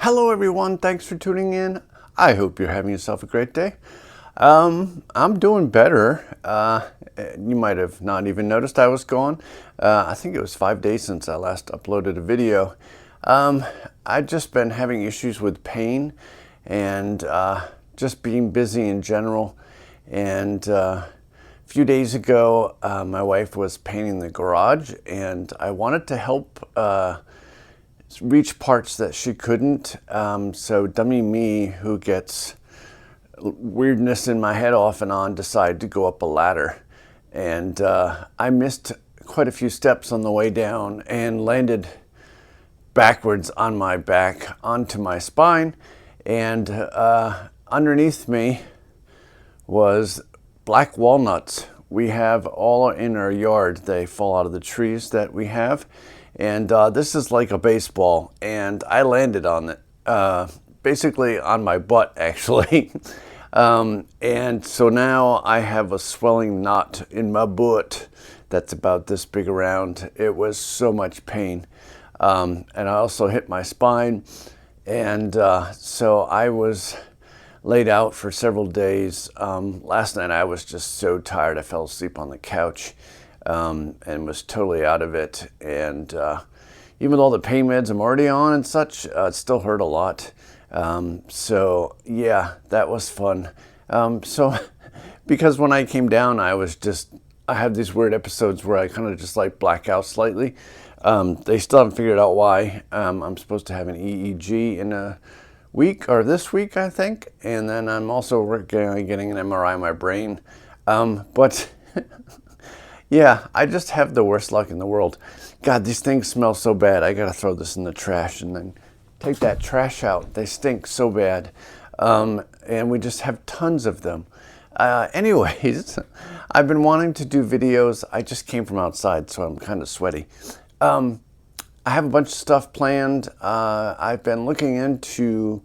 Hello everyone, thanks for tuning in. I hope you're having yourself a great day. I'm doing better. You might have not even noticed I was gone. I think it was 5 days since I last uploaded a video. I've just been having issues with pain and just being busy in general. And a few days ago, my wife was painting the garage and I wanted to help reach parts that she couldn't. So dummy me, who gets weirdness in my head off and on, decided to go up a ladder. And I missed quite a few steps on the way down and landed backwards on my back onto my spine. And underneath me was black walnuts. We have all in our yard. They fall out of the trees that we have. And this is like a baseball, and I landed on it, basically on my butt, actually. And so now I have a swelling knot in my butt that's about this big around. It was so much pain. And I also hit my spine, and so I was laid out for several days. Last night I was just so tired I fell asleep on the couch. And was totally out of it. And even with all the pain meds I'm already on and such, it still hurt a lot. So yeah, that was fun. So because when I came down, I had these weird episodes where I kind of just like black out slightly. They still haven't figured out why. I'm supposed to have an EEG in a week, or this week, I think. And then I'm also getting an MRI of my brain. But yeah, I just have the worst luck in the world. God, these things smell so bad. I gotta throw this in the trash and then take that trash out. They stink so bad. And we just have tons of them. Anyways, I've been wanting to do videos. I just came from outside, so I'm kind of sweaty. I have a bunch of stuff planned. I've been looking into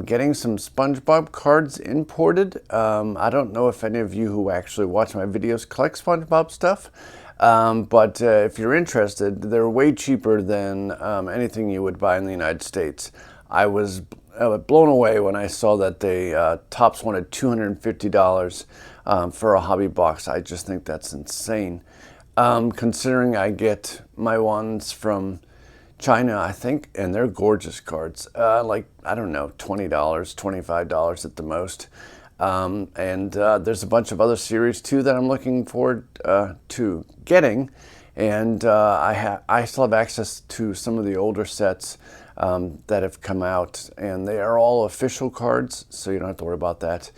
getting some SpongeBob cards imported. I don't know if any of you who actually watch my videos collect SpongeBob stuff, but if you're interested, they're way cheaper than anything you would buy in the United States. I was blown away when I saw that they tops wanted $250 for a hobby box. I just think that's insane. Considering I get my ones from China, I think, and they're gorgeous cards. Like, I don't know, $20, $25 at the most. And there's a bunch of other series too that I'm looking forward to getting. And I still have access to some of the older sets that have come out, and they are all official cards, so you don't have to worry about that.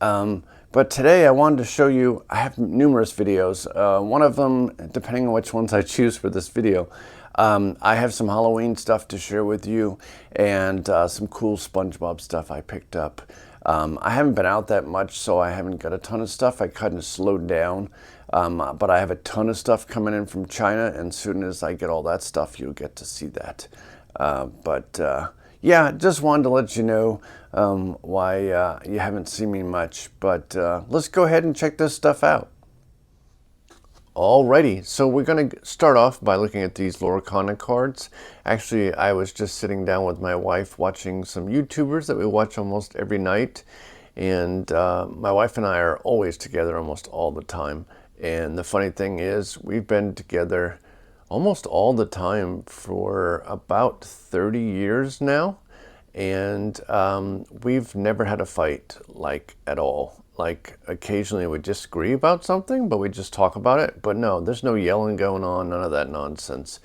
But today I wanted to show you, I have numerous videos. One of them, depending on which ones I choose for this video, I have some Halloween stuff to share with you, and some cool SpongeBob stuff I picked up. I haven't been out that much, so I haven't got a ton of stuff. I kind of slowed down, but I have a ton of stuff coming in from China, and as soon as I get all that stuff, you'll get to see that. Yeah, just wanted to let you know why you haven't seen me much, but let's go ahead and check this stuff out. Alrighty, so we're going to start off by looking at these Lorcana cards. Actually, I was just sitting down with my wife watching some YouTubers that we watch almost every night. And my wife and I are always together almost all the time. And the funny thing is, we've been together almost all the time for about 30 years now. And we've never had a fight, like, at all. Like, occasionally we disagree about something, but we just talk about it. But no, there's no yelling going on, none of that nonsense.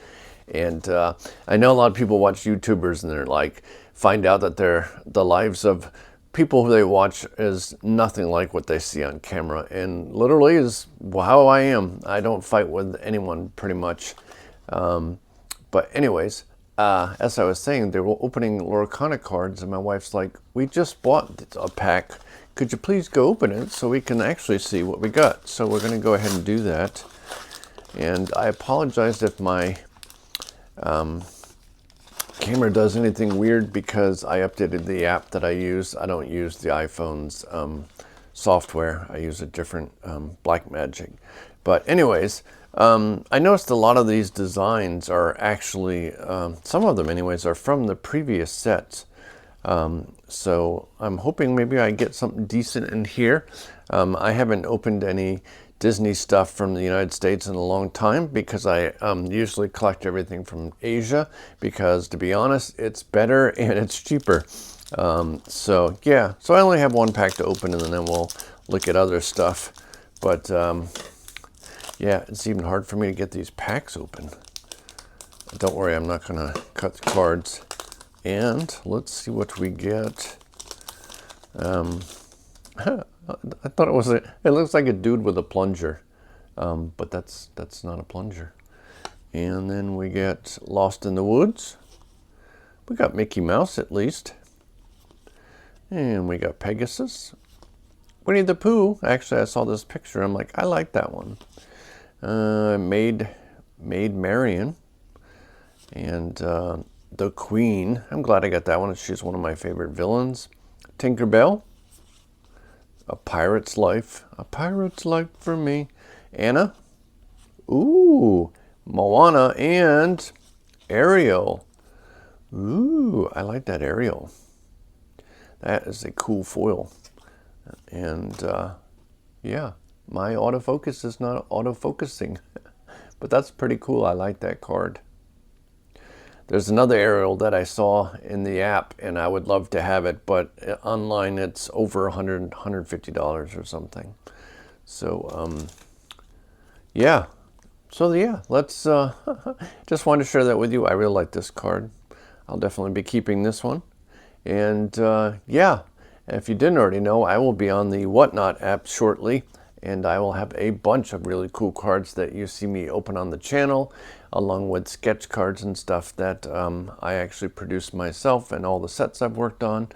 And I know a lot of people watch YouTubers and they're like, find out that the lives of people who they watch is nothing like what they see on camera. And literally is how I am. I don't fight with anyone pretty much. But anyways, as I was saying, they were opening Lorcana cards and my wife's like, we just bought a pack. Could you please go open it so we can actually see what we got? So we're going to go ahead and do that. And I apologize if my camera does anything weird because I updated the app that I use. I don't use the iPhone's software. I use a different Blackmagic. But anyways, I noticed a lot of these designs are actually, some of them anyways, are from the previous sets. So I'm hoping maybe I get something decent in here. I haven't opened any Disney stuff from the United States in a long time because I usually collect everything from Asia because, to be honest, it's better and it's cheaper. So yeah, so I only have one pack to open and then we'll look at other stuff. But yeah, it's even hard for me to get these packs open. Don't worry, I'm not gonna cut the cards. And let's see what we get. I thought it looks like a dude with a plunger, but that's not a plunger. And then we get Lost in the Woods. We got Mickey Mouse at least. And we got Pegasus. Winnie the Pooh. Actually, I saw this picture. I'm like, I like that one. Maid Marian. And the Queen. I'm glad I got that one. She's one of my favorite villains. Tinkerbell. A Pirate's Life. A Pirate's Life for me. Anna. Ooh. Moana and Ariel. Ooh, I like that Ariel. That is a cool foil. And yeah, my autofocus is not autofocusing. But that's pretty cool. I like that card. There's another Ariel that I saw in the app, and I would love to have it, but online it's over $150 or something. So, yeah. So, yeah, let's, just wanted to share that with you. I really like this card. I'll definitely be keeping this one. And, yeah, if you didn't already know, I will be on the Whatnot app shortly. And I will have a bunch of really cool cards that you see me open on the channel, along with sketch cards and stuff that I actually produce myself and all the sets I've worked on.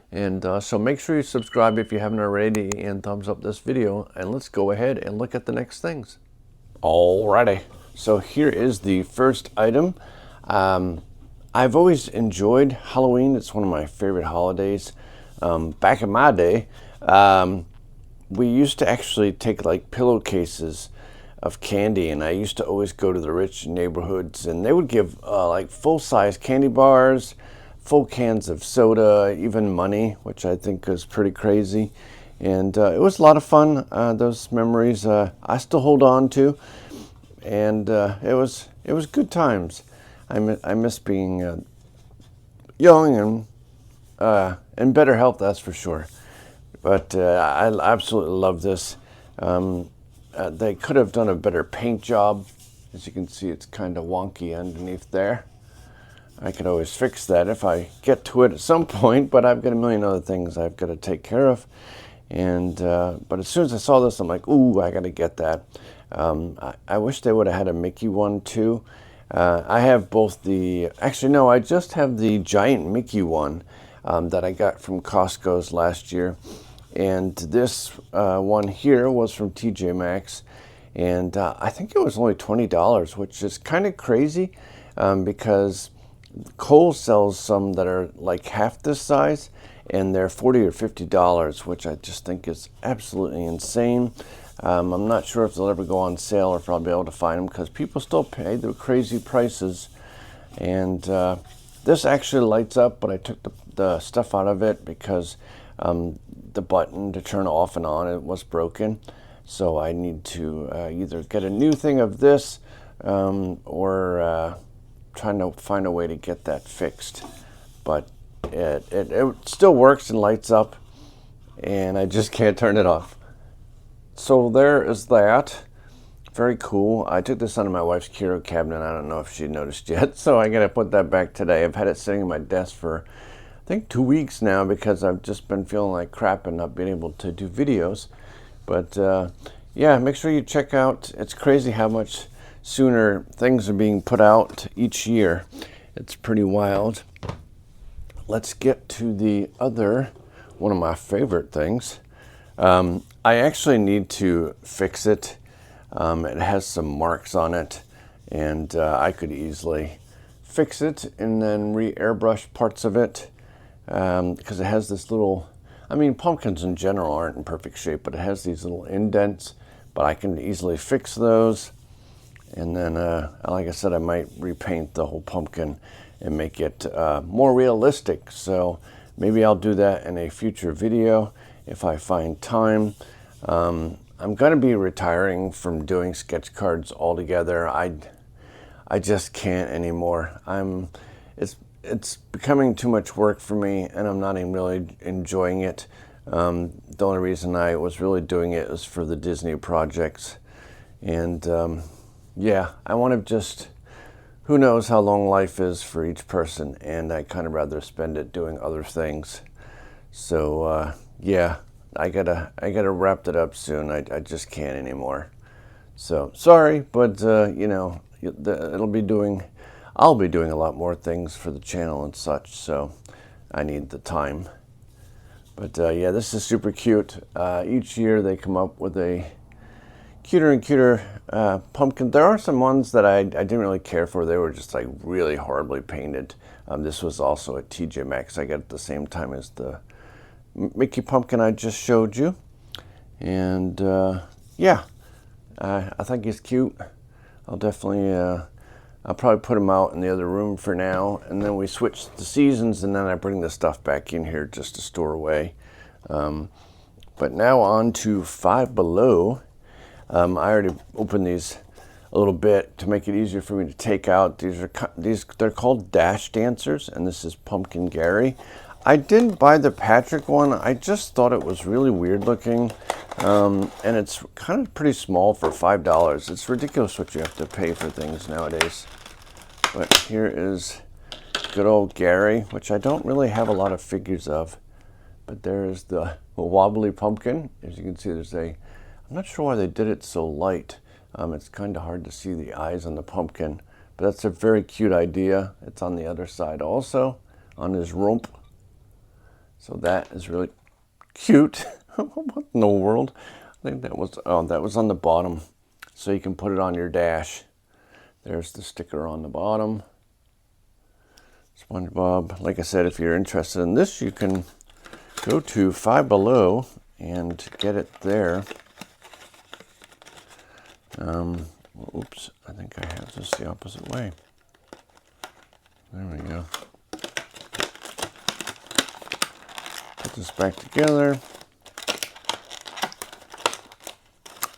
And so make sure you subscribe if you haven't already and thumbs up this video. And let's go ahead and look at the next things. Alrighty, so here is the first item. I've always enjoyed Halloween. It's one of my favorite holidays. Back in my day, we used to actually take like pillowcases of candy, and I used to always go to the rich neighborhoods, and they would give like full-size candy bars, full cans of soda, even money, which I think is pretty crazy. And it was a lot of fun. Those memories I still hold on to, and it was good times. I miss being young and in better health, that's for sure. But I absolutely love this. They could have done a better paint job. As you can see, it's kind of wonky underneath there. I could always fix that if I get to it at some point, but I've got a million other things I've got to take care of. And but as soon as I saw this, I'm like, ooh, I got to get that. I wish they would have had a Mickey one too. I have both the, actually no, I just have the giant Mickey one that I got from Costco's last year. And this one here was from TJ-Maxx, and I think it was only $20, which is kind of crazy because Kohl's sells some that are like half this size, and they're $40 or $50, which I just think is absolutely insane. I'm not sure if they'll ever go on sale or if I'll be able to find them because people still pay the crazy prices. And this actually lights up, but I took the stuff out of it because the button to turn off and on, it was broken. So I need to either get a new thing of this or trying to find a way to get that fixed. But it still works and lights up, and I just can't turn it off. So there is that. Very cool. I took this out of my wife's curio cabinet. I don't know if she noticed yet, so I gotta put that back today. I've had it sitting in my desk for I think 2 weeks now because I've just been feeling like crap and not being able to do videos. But yeah, make sure you check out, it's crazy how much sooner things are being put out each year. It's pretty wild. Let's get to the other, one of my favorite things. I actually need to fix it. It has some marks on it, and I could easily fix it and then re-airbrush parts of it. Because it has this little, I mean, pumpkins in general aren't in perfect shape, but it has these little indents, but I can easily fix those. And then, like I said, I might repaint the whole pumpkin and make it more realistic. So maybe I'll do that in a future video if I find time. I'm going to be retiring from doing sketch cards altogether. I just can't anymore. It's becoming too much work for me, and I'm not even really enjoying it. The only reason I was really doing it is for the Disney projects. And yeah, I want to just, who knows how long life is for each person, and I kind of rather spend it doing other things. So yeah, I gotta wrap it up soon. I just can't anymore. So sorry, but you know, I'll be doing a lot more things for the channel and such, so I need the time. But yeah, this is super cute. Each year they come up with a cuter and cuter pumpkin. There are some ones that I didn't really care for. They were just like really horribly painted. This was also at TJ-Maxx. I got it at the same time as the Mickey pumpkin I just showed you. And yeah, I think he's cute. I'll definitely, I'll probably put him out in the other room for now, and then we switch the seasons, and then I bring the stuff back in here just to store away. But now on to Five Below. I already opened these a little bit to make it easier for me to take out. They're called Dash Dancers, and this is Pumpkin Gary. I didn't buy the Patrick one. I just thought it was really weird looking, and it's kind of pretty small for $5. It's ridiculous what you have to pay for things nowadays. But here is good old Gary, which I don't really have a lot of figures of. But there's the wobbly pumpkin. As you can see, I'm not sure why they did it so light. It's kind of hard to see the eyes on the pumpkin, but that's a very cute idea. It's on the other side also, on his rump. So that is really cute. What in the world? I think that was on the bottom, so you can put it on your dash. There's the sticker on the bottom. SpongeBob. Like I said, if you're interested in this, you can go to Five Below and get it there. Oops, I think I have this the opposite way. There we go. Put this back together.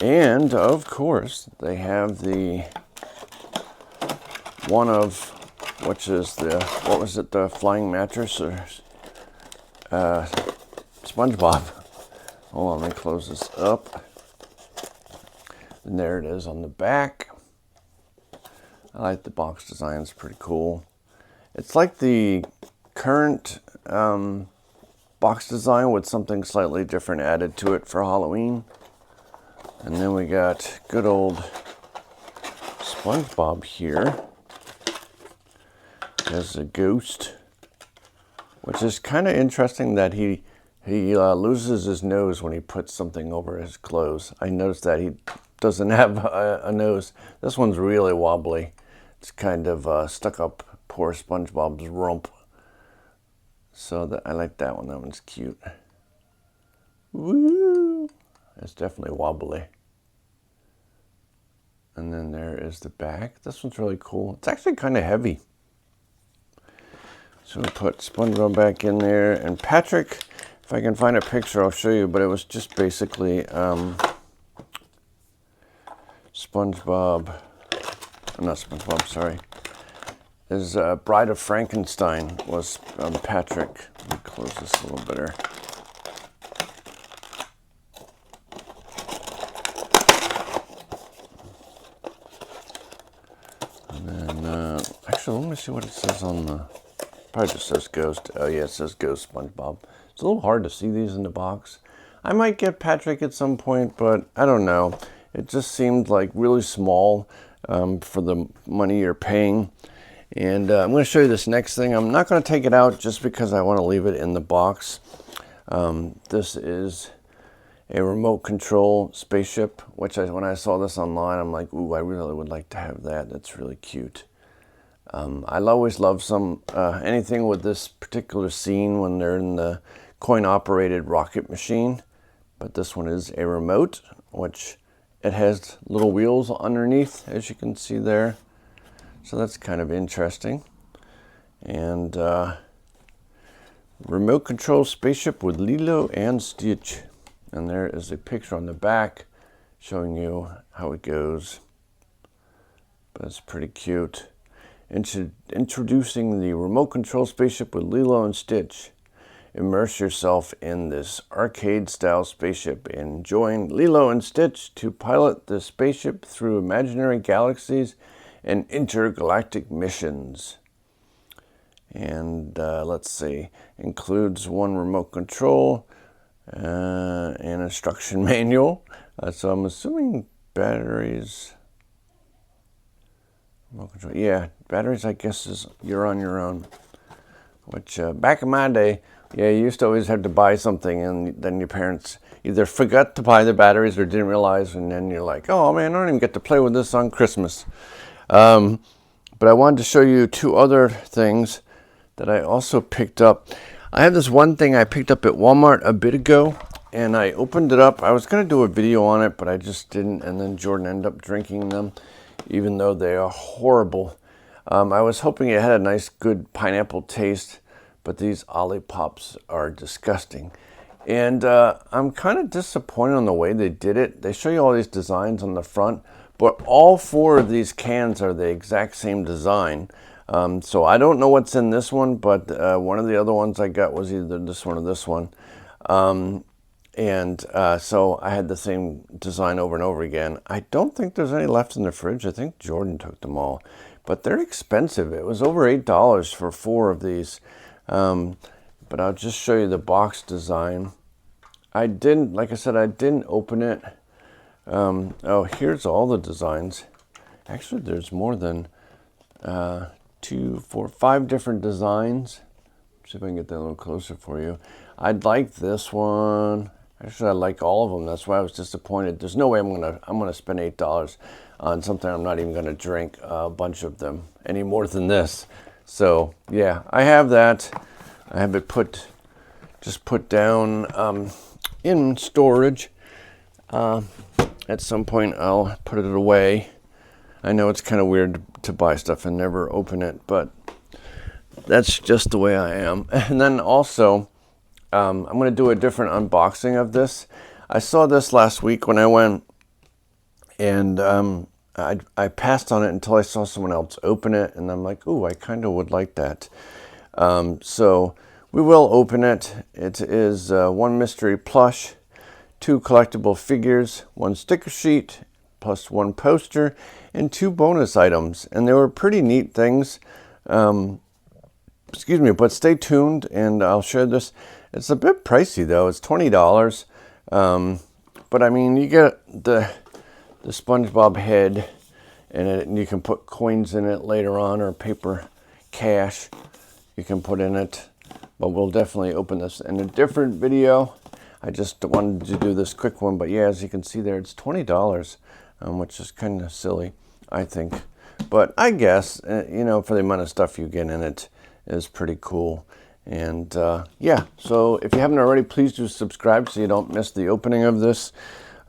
And of course, they have the one of, which is what was it, the flying mattress or SpongeBob. Hold on, let me close this up. And there it is on the back. I like the box design, it's pretty cool. It's like the current box design with something slightly different added to it for Halloween. And then we got good old SpongeBob here as a ghost, which is kind of interesting that he loses his nose when he puts something over his clothes. I noticed that he doesn't have a nose. This one's really wobbly. It's kind of stuck up poor SpongeBob's rump. So I like that one. That one's cute. Woo! It's definitely wobbly. And then there is the back. This one's really cool. It's actually kind of heavy. So we'll put SpongeBob back in there. And Patrick, if I can find a picture, I'll show you. But it was just basically SpongeBob. Not SpongeBob, sorry. His Bride of Frankenstein was Patrick. Let me close this a little better. And then, actually, let me see what it says on the... Probably just says Ghost. Oh yeah, it says Ghost SpongeBob. It's a little hard to see these in the box. I might get Patrick at some point, but I don't know. It just seemed like really small for the money you're paying. And I'm going to show you this next thing. I'm not going to take it out just because I want to leave it in the box. This is a remote control spaceship, which when I saw this online, I'm like, ooh, I really would like to have that. That's really cute. I always love anything with this particular scene when they're in the coin-operated rocket machine. But this one is a remote, which it has little wheels underneath, as you can see there. So that's kind of interesting. And remote control spaceship with Lilo and Stitch. And there is a picture on the back showing you how it goes. But it's pretty cute. Introducing the remote control spaceship with Lilo and Stitch. Immerse yourself in this arcade-style spaceship and join Lilo and Stitch to pilot the spaceship through imaginary galaxies and intergalactic missions. And let's see, includes one remote control, an instruction manual. So I'm assuming batteries. Remote control. Yeah, batteries, I guess, is you're on your own. Which back in my day, yeah, you used to always have to buy something, and then your parents either forgot to buy the batteries or didn't realize, and then you're like, oh man, I don't even get to play with this on Christmas. But I wanted to show you two other things that I also picked up. I have this one thing I picked up at Walmart a bit ago, and I opened it up. I was going to do a video on it, but I just didn't, and then Jordan ended up drinking them, even though they are horrible. I was hoping it had a nice, good pineapple taste, but these Ollipops are disgusting. And I'm kind of disappointed on the way they did it. They show you all these designs on the front, but all four of these cans are the exact same design. So I don't know what's in this one, but one of the other ones I got was either this one or this one. So I had the same design over and over again. I don't think there's any left in the fridge. I think Jordan took them all. But they're expensive. It was over $8 for four of these. But I'll just show you the box design. Like I said, I didn't open it. Oh, here's all the designs. Actually, there's more than 2, 4, 5 different designs. See if I can get that a little closer for you. I'd like this one. Actually, I like all of them. That's why I was disappointed. There's no way I'm gonna spend $8 on something I'm not even gonna drink a bunch of them any more than this. So yeah, I have that. I have it put down in storage. At some point, I'll put it away. I know it's kind of weird to buy stuff and never open it, but that's just the way I am. And then also, I'm going to do a different unboxing of this. I saw this last week when I went, and I passed on it until I saw someone else open it, and I'm like, ooh, I kind of would like that. So we will open it. It is one mystery plush, 2 collectible figures, 1 sticker sheet, plus 1 poster, and 2 bonus items. And they were pretty neat things. Excuse me, but stay tuned and I'll share this. It's a bit pricey though. It's $20. But I mean, you get the SpongeBob head, and you can put coins in it later on, or paper cash you can put in it. But we'll definitely open this in a different video. I just wanted to do this quick one, but yeah, as you can see there, it's $20, which is kind of silly, I think. But I guess, you know, for the amount of stuff you get in it, is pretty cool. And yeah, so if you haven't already, please do subscribe so you don't miss the opening of this.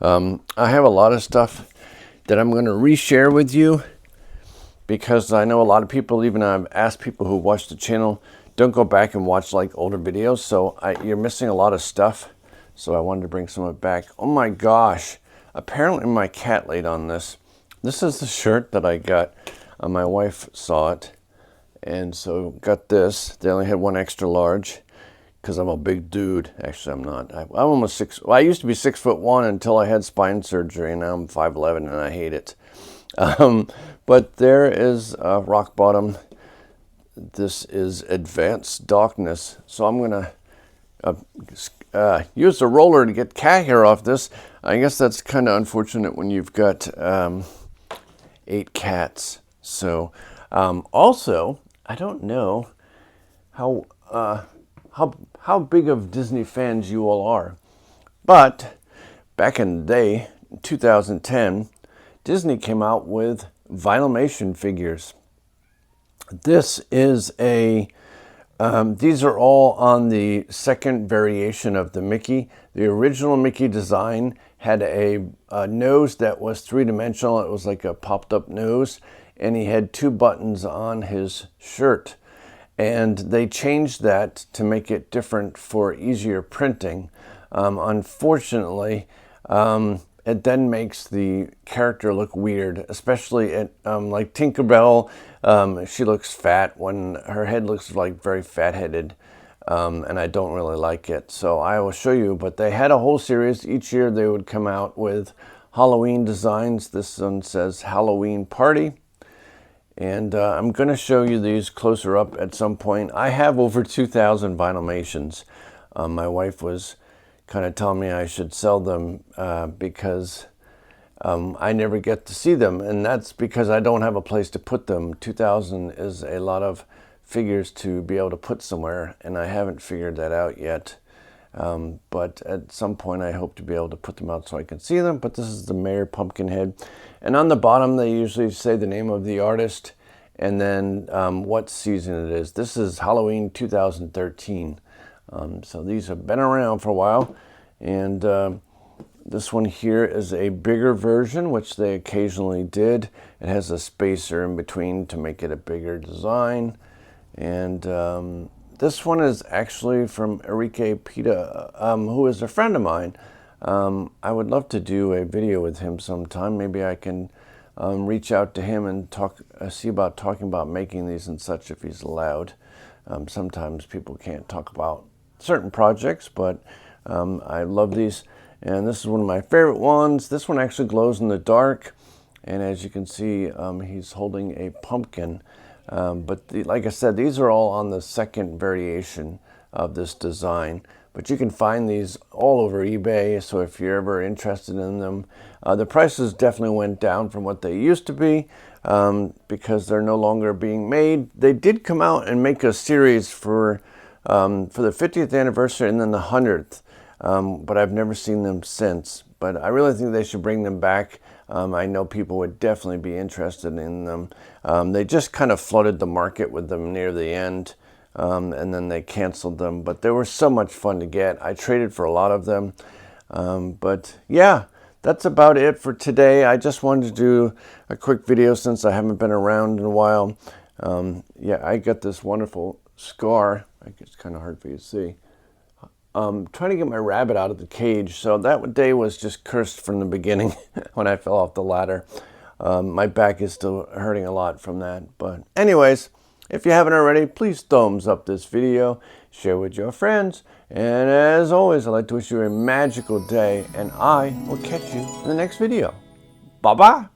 I have a lot of stuff that I'm going to reshare with you, because I know a lot of people, even I've asked people who watch the channel, don't go back and watch like older videos, so you're missing a lot of stuff. So I wanted to bring some of it back. Oh my gosh, apparently my cat laid on this. This is the shirt that I got. My wife saw it, and so got this. They only had 1 extra large, because I'm a big dude. Actually, I'm not. I'm almost 6. Well, I used to be 6'1" until I had spine surgery, and now I'm 5'11", and I hate it. But there is Rock Bottom. This is Advanced Darkness. So I'm gonna use a roller to get cat hair off this. I guess that's kind of unfortunate when you've got 8 cats. So also, I don't know how big of Disney fans you all are, but back in the day, 2010, Disney came out with Vinylmation figures. This is these are all on the second variation of the Mickey. The original Mickey design had a nose that was 3-dimensional. It was like a popped up nose, and he had 2 buttons on his shirt. and they changed that to make it different for easier printing. Unfortunately, it then makes the character look weird, especially at like Tinkerbell. She looks fat when her head looks like very fat-headed, and I don't really like it. So I will show you, but they had a whole series. Each year they would come out with Halloween designs. This one says Halloween Party. And I'm going to show you these closer up at some point. I have over 2,000 Vinylmations. My wife was kind of telling me I should sell them because I never get to see them. And that's because I don't have a place to put them. 2,000 is a lot of figures to be able to put somewhere, and I haven't figured that out yet. But at some point I hope to be able to put them out so I can see them. But this is the Mayor Pumpkinhead. And on the bottom they usually say the name of the artist and then what season it is. This is Halloween 2013. So these have been around for a while. And this one here is a bigger version, which they occasionally did. It has a spacer in between to make it a bigger design. And this one is actually from Enrique Pita, who is a friend of mine. I would love to do a video with him sometime. Maybe I can reach out to him and see about talking about making these and such if he's allowed. Sometimes people can't talk about certain projects, but I love these. And this is one of my favorite ones. This one actually glows in the dark. And as you can see, he's holding a pumpkin. But like I said, these are all on the second variation of this design. But you can find these all over eBay, so if you're ever interested in them. The prices definitely went down from what they used to be because they're no longer being made. They did come out and make a series for the 50th anniversary and then the 100th, but I've never seen them since. But I really think they should bring them back. I know people would definitely be interested in them. They just kind of flooded the market with them near the end, and then they canceled them. But they were so much fun to get. I traded for a lot of them. But yeah, that's about it for today. I just wanted to do a quick video since I haven't been around in a while. Yeah, I got this wonderful scar. I guess it's kind of hard for you to see. Trying to get my rabbit out of the cage. So that day was just cursed from the beginning when I fell off the ladder. My back is still hurting a lot from that. But anyways, if you haven't already, please thumbs up this video, share with your friends. And as always, I'd like to wish you a magical day, and I will catch you in the next video. Bye-bye.